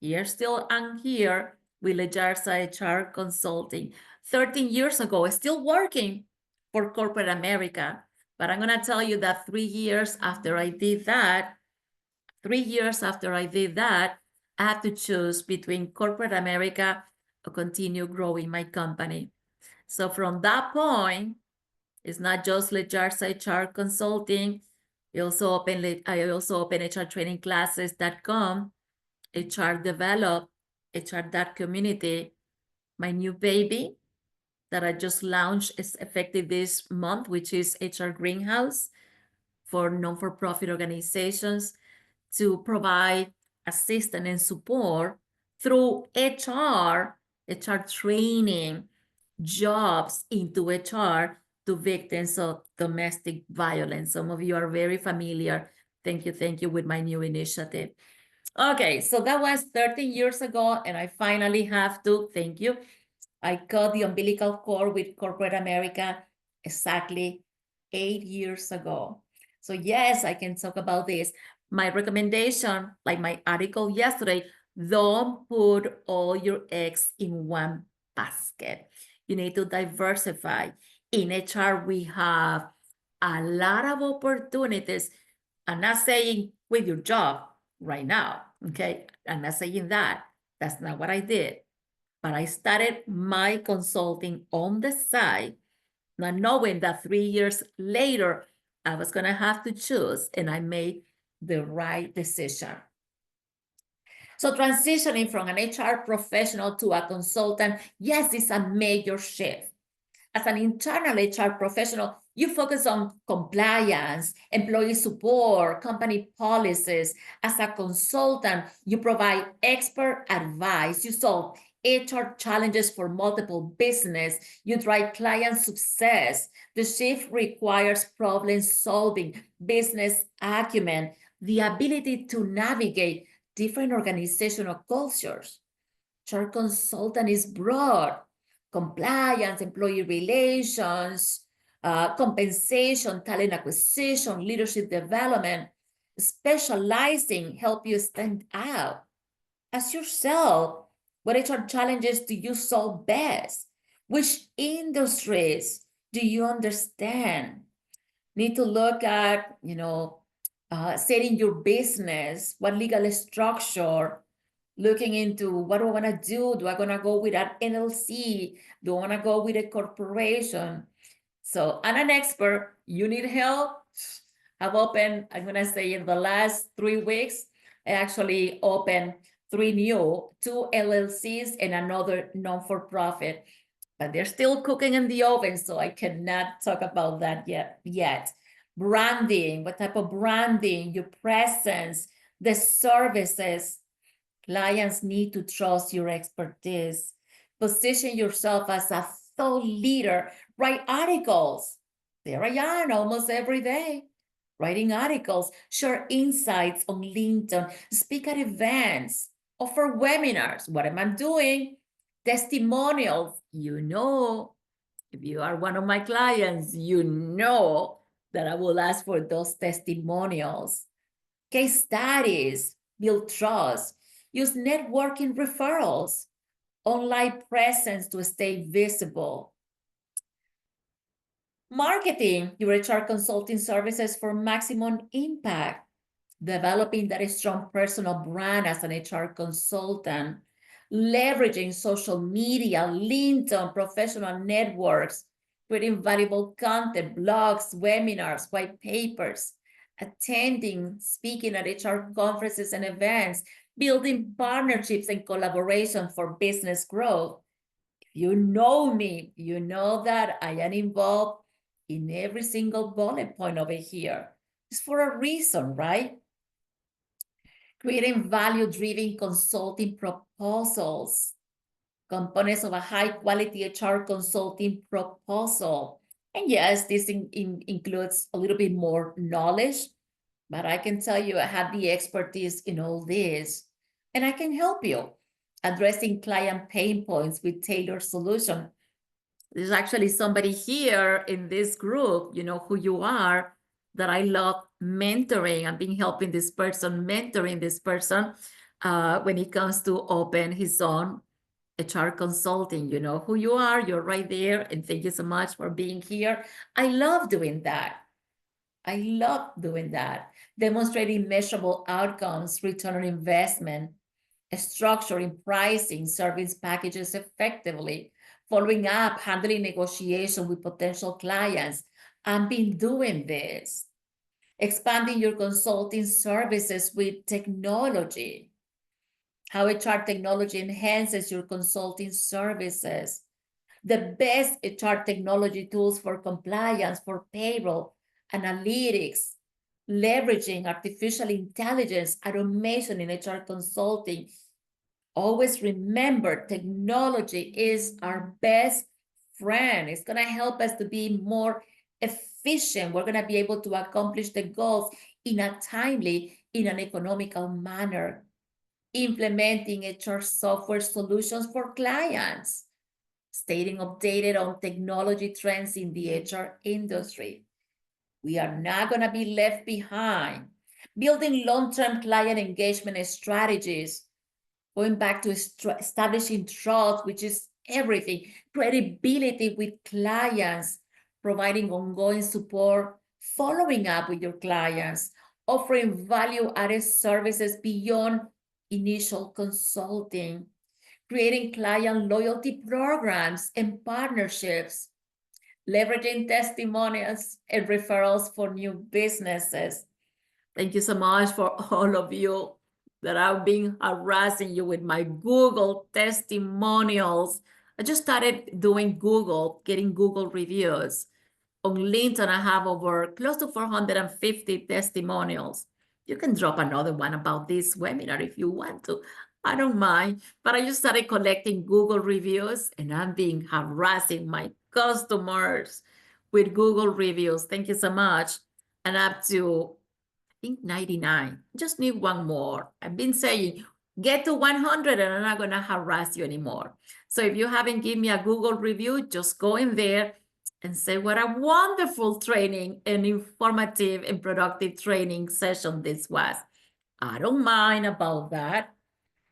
I'm here with Lejarza HR Consulting. 13 years ago, still working for corporate America. But I'm going to tell you that 3 years after I did that, I had to choose between corporate America or continue growing my company. So from that point, it's not just Lejarza HR Consulting. I also open HRTrainingClasses.com, HR Develop, HR.community. My new baby that I just launched is effective this month, which is HR Greenhouse for non-for-profit organizations to provide assistance and support through HR training, jobs into HR to victims of domestic violence. Some of you are very familiar. Thank you with my new initiative. Okay, so that was 13 years ago, and I finally have to, thank you. I cut the umbilical cord with corporate America exactly 8 years ago. So yes, I can talk about this. My recommendation, like my article yesterday, don't put all your eggs in one basket. You need to diversify. In HR, we have a lot of opportunities. I'm not saying with your job right now, okay? I'm not saying that. That's not what I did. But I started my consulting on the side, not knowing that 3 years later, I was going to have to choose, and I made the right decision. So transitioning from an HR professional to a consultant, yes, it's a major shift. As an internal HR professional, you focus on compliance, employee support, company policies. As a consultant, you provide expert advice. You solve HR challenges for multiple business. You drive client success. The shift requires problem solving, business acumen, the ability to navigate different organizational cultures. HR consultant is broad. Compliance, employee relations, compensation, talent acquisition, leadership development. Specializing help you stand out. Ask yourself, what HR challenges do you solve best? Which industries do you understand? Need to look at, setting your business, what legal structure, looking into what do I want to do? Do I want to go with an LLC? Do I want to go with a corporation? So I'm an expert. You need help? I've opened, I'm going to say in the last 3 weeks, I actually opened 2 LLCs and another non-for-profit. but they're still cooking in the oven, so I cannot talk about that yet. Branding, what type of branding, your presence, the services. Clients need to trust your expertise. Position yourself as a thought leader. Write articles. There I am almost every day. Writing articles, share insights on LinkedIn, speak at events, offer webinars. What am I doing? Testimonials. You know, if you are one of my clients, you know that I will ask for those testimonials. Case studies, build trust, use networking referrals, online presence to stay visible. Marketing your HR consulting services for maximum impact. Developing that strong personal brand as an HR consultant. Leveraging social media, LinkedIn, professional networks, creating valuable content, blogs, webinars, white papers, attending, speaking at HR conferences and events, building partnerships and collaboration for business growth. If you know me, you know that I am involved in every single bullet point over here. It's for a reason, right? Creating value-driven consulting proposals, components of a high-quality HR consulting proposal. And yes, this includes a little bit more knowledge, but I can tell you I have the expertise in all this, and I can help you addressing client pain points with tailored solution. There's actually somebody here in this group, you know who you are, that I love mentoring. I've been helping this person, mentoring this person when it comes to open his own HR consulting. You know who you are, you're right there, and thank you so much for being here. I love doing that. I love doing that. Demonstrating measurable outcomes, return on investment, structuring pricing, service packages effectively, following up, handling negotiation with potential clients. I've been doing this. Expanding your consulting services with technology. How HR technology enhances your consulting services. The best HR technology tools for compliance, for payroll, analytics, leveraging artificial intelligence, automation in HR consulting. Always remember, technology is our best friend. It's going to help us to be more efficient. We're going to be able to accomplish the goals in a timely, in an economical manner. Implementing HR software solutions for clients. Staying updated on technology trends in the HR industry. We are not going to be left behind. Building long-term client engagement strategies. Going back to establishing trust, which is everything. Credibility with clients. Providing ongoing support. Following up with your clients. Offering value-added services beyond initial consulting. Creating client loyalty programs and partnerships. Leveraging testimonials and referrals for new businesses. Thank you so much for all of you that I've been harassing you with my Google testimonials. I just started doing Google, getting Google reviews. On LinkedIn, I have over close to 450 testimonials. You can drop another one about this webinar if you want to. I don't mind, but I just started collecting Google reviews and I'm being harassing my customers with Google reviews. Thank you so much. And up to, I think 99. Just need one more. I've been saying, get to 100 and I'm not going to harass you anymore. So if you haven't given me a Google review, just go in there and say what a wonderful training and informative and productive training session this was. I don't mind about that.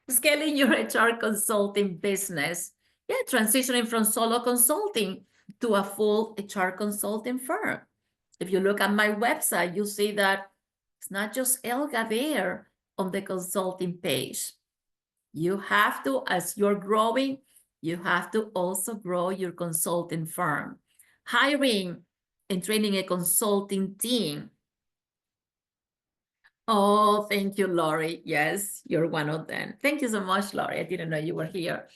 Scaling your HR consulting business. Yeah, transitioning from solo consulting to a full HR consulting firm. If you look at my website, you'll see that it's not just Elga there on the consulting page. You have to, as you're growing, you have to also grow your consulting firm. Hiring and training a consulting team. Oh, thank you, Lori. Yes, you're one of them. Thank you so much, Lori. I didn't know you were here.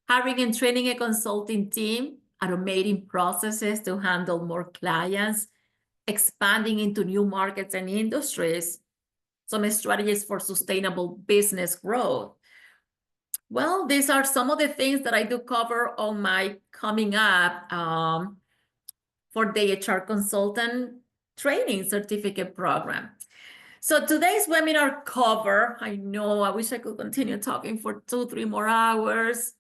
hiring and training a consulting team, automating processes to handle more clients, expanding into new markets and industries, some strategies for sustainable business growth. Well, these are some of the things that I do cover on my coming up for the HR consultant training certificate program. So today's webinar cover, I know, I wish I could continue talking for 2-3 more hours.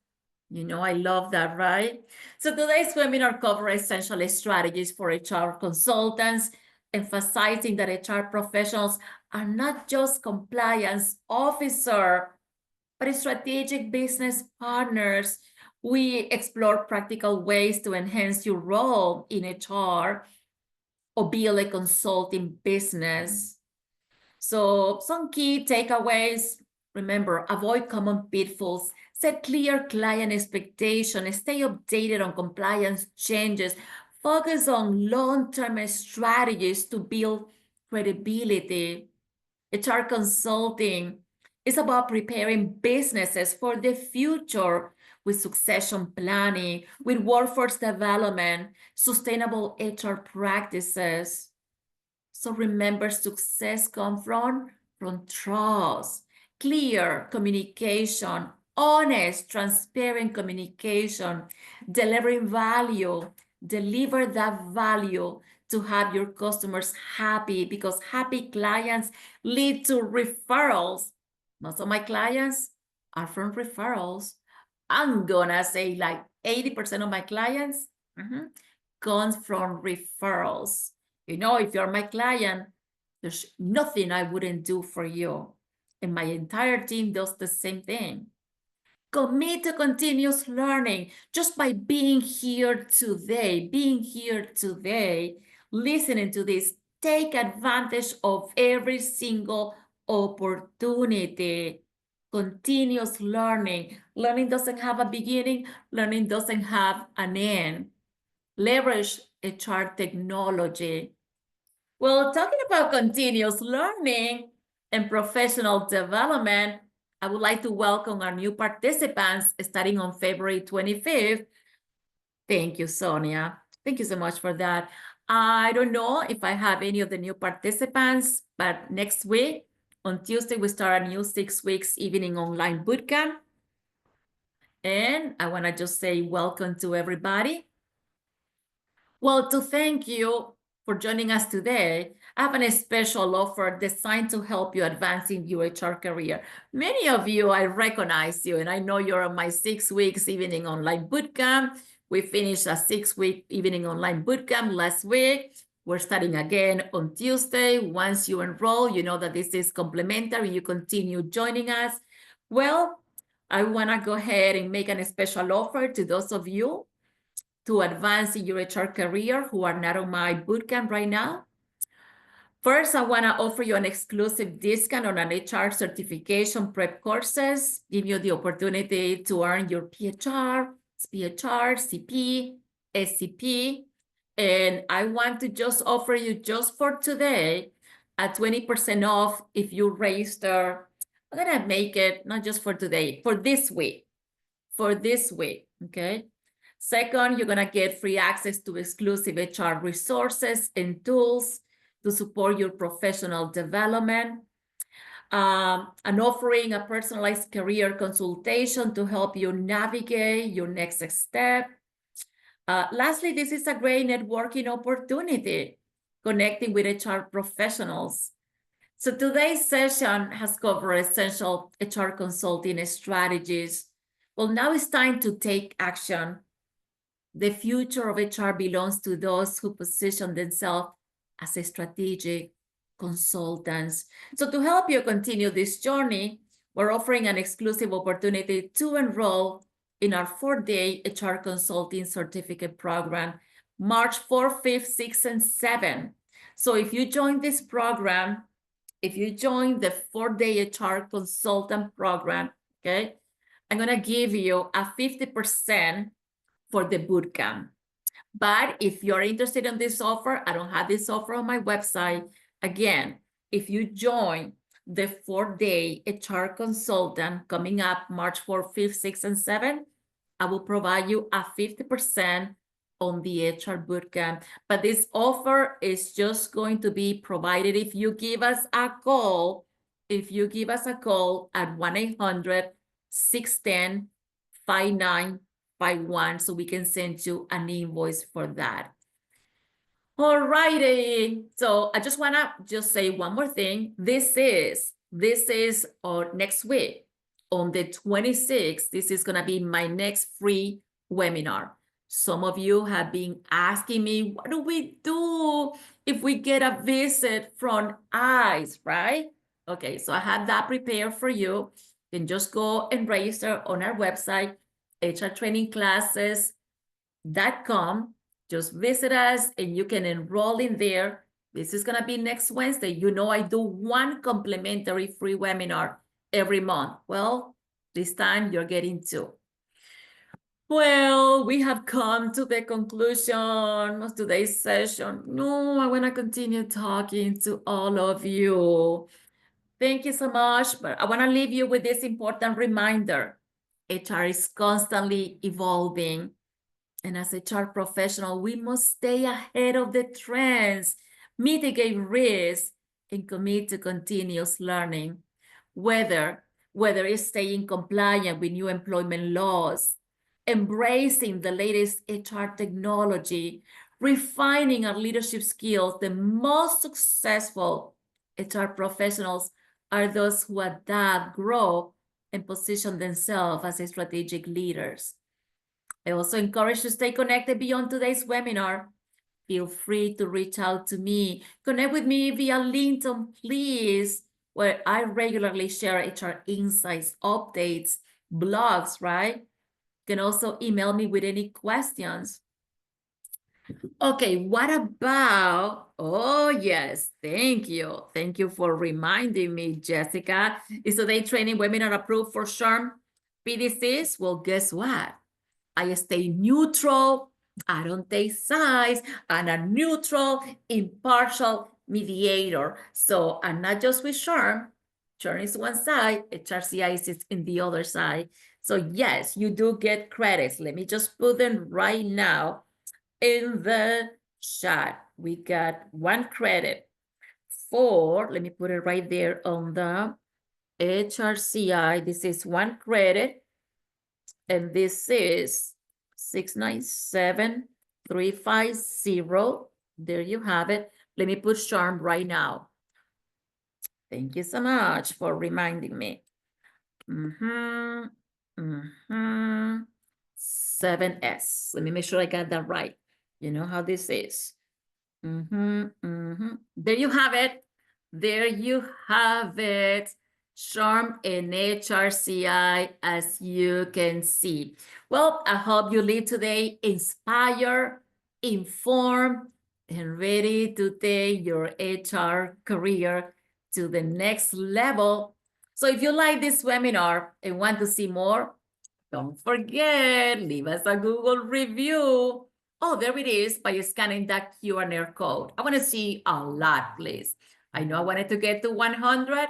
You know, I love that, right? So today's webinar cover essentially strategies for HR consultants, emphasizing that HR professionals are not just compliance officer, but strategic business partners. We explore practical ways to enhance your role in HR or build a consulting business. So some key takeaways: remember, avoid common pitfalls, set clear client expectations, stay updated on compliance changes, focus on long-term strategies to build credibility. HR consulting is about preparing businesses for the future with succession planning, with workforce development, sustainable HR practices. So remember, success comes from trust, clear communication, honest, transparent communication, delivering value, deliver that value to have your customers happy, because happy clients lead to referrals. Most of my clients are from referrals. I'm gonna say like 80% of my clients comes from referrals. You know, if you're my client, there's nothing I wouldn't do for you. And my entire team does the same thing. Commit to continuous learning just by being here today, listening to this. Take advantage of every single opportunity. Continuous learning. Learning doesn't have a beginning. Learning doesn't have an end. Leverage HR technology. Well, talking about continuous learning and professional development, I would like to welcome our new participants starting on February 25th. Thank you, Sonia. Thank you so much for that. I don't know if I have any of the new participants, but next week, on Tuesday, we start a new 6 weeks evening online bootcamp. And I want to just say welcome to everybody. Well, to thank you for joining us today, I have a special offer designed to help you advance in your HR career. Many of you, I recognize you, and I know you're on my 6 weeks evening online bootcamp. We finished a 6-week evening online bootcamp last week. We're starting again on Tuesday. Once you enroll, you know that this is complimentary. You continue joining us. Well, I want to go ahead and make a special offer to those of you to advance in your HR career who are not on my bootcamp right now. First, I want to offer you an exclusive discount on an HR certification prep courses, give you the opportunity to earn your PHR, SPHR, CP, SCP. And I want to just offer you just for today a 20% off if you register. I'm going to make it not just for today, for this week, okay? Second, you're going to get free access to exclusive HR resources and tools to support your professional development, and offering a personalized career consultation to help you navigate your next step. Lastly, this is a great networking opportunity, connecting with HR professionals. So today's session has covered essential HR consulting strategies. Well, now it's time to take action. The future of HR belongs to those who position themselves as a strategic consultants. So to help you continue this journey, we're offering an exclusive opportunity to enroll in our 4-day HR consulting certificate program, March 4th, 5th, 6th, and 7th. So if you join this program, if you join the 4-day HR consultant program, okay, I'm going to give you a 50% for the bootcamp. But if you're interested in this offer, I don't have this offer on my website. Again, if you join the 4-day HR consultant coming up March 4th, 5th, 6th, and 7th, I will provide you a 50% on the HR bootcamp. But this offer is just going to be provided if you give us a call. If you give us a call at 1-800-610-5951, so we can send you an invoice for that. All righty. So I just want to just say one more thing. This is next week on the 26th. This is going to be my next free webinar. Some of you have been asking me, what do we do if we get a visit from ICE, right? Okay, so I have that prepared for you. Then just go and register on our website, HRTrainingClasses.com. Just visit us and you can enroll in there. This is going to be next Wednesday. You know, I do one complimentary free webinar every month. Well, this time you're getting two. Well, we have come to the conclusion of today's session. No, I want to continue talking to all of you. Thank you so much, but I want to leave you with this important reminder. HR is constantly evolving. And as HR professional, we must stay ahead of the trends, mitigate risks, and commit to continuous learning. Whether it's staying compliant with new employment laws, embracing the latest HR technology, refining our leadership skills, the most successful HR professionals are those who adapt, grow, and position themselves as strategic leaders. I also encourage you to stay connected beyond today's webinar. Feel free to reach out to me. Connect with me via LinkedIn, please, where I regularly share HR insights, updates, blogs, right? You can also email me with any questions. Okay, what about, oh yes, thank you. Thank you for reminding me, Jessica. Is today training webinar approved for SHRM PDCs? Well, guess what? I stay neutral, I don't take sides, I'm a neutral, impartial mediator. So I'm not just with SHRM. SHRM is one side, HRCI is in the other side. So yes, you do get credits. Let me just put them right now in the chat. We got 1 credit for, let me put it right there on the HRCI. This is 1 credit. And this is 697350. There you have it. Let me put SHRM right now. Thank you so much for reminding me. 7S. Let me make sure I got that right. You know how this is. There you have it. There you have it. SHRM and HRCI, as you can see. Well, I hope you leave today inspired, informed, and ready to take your HR career to the next level. So if you like this webinar and want to see more, don't forget, leave us a Google review. Oh, there it is, by scanning that QR code. I want to see a lot, please. I know I wanted to get to 100,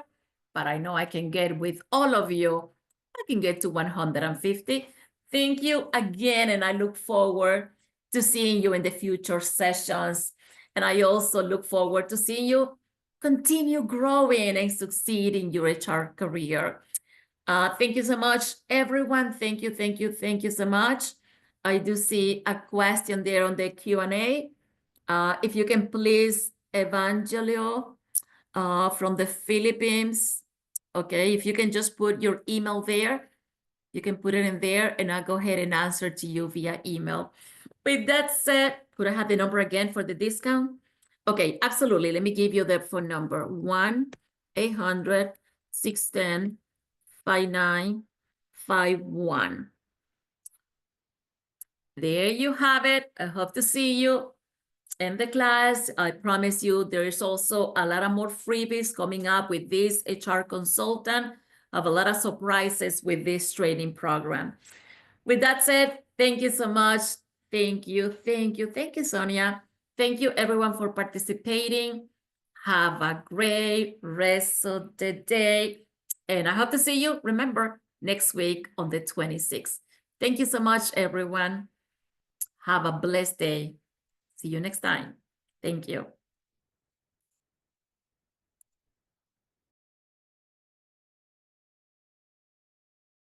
but I know I can get with all of you. I can get to 150. Thank you again, and I look forward to seeing you in the future sessions. And I also look forward to seeing you continue growing and succeed in your HR career. Thank you so much, everyone. Thank you so much. I do see a question there on the Q&A. If you can please, Evangelio from the Philippines. Okay, if you can just put your email there, you can put it in there and I'll go ahead and answer to you via email. With that said, could I have the number again for the discount? Okay, absolutely. Let me give you the phone number, 1-800-610-5951. There you have it. I hope to see you in the class. I promise you there is also a lot of more freebies coming up with this HR consultant. I have a lot of surprises with this training program. With that said, thank you so much. Thank you, Sonia. Thank you everyone for participating. Have a great rest of the day. And I hope to see you, remember, next week on the 26th. Thank you so much, everyone. Have a blessed day. See you next time. Thank you.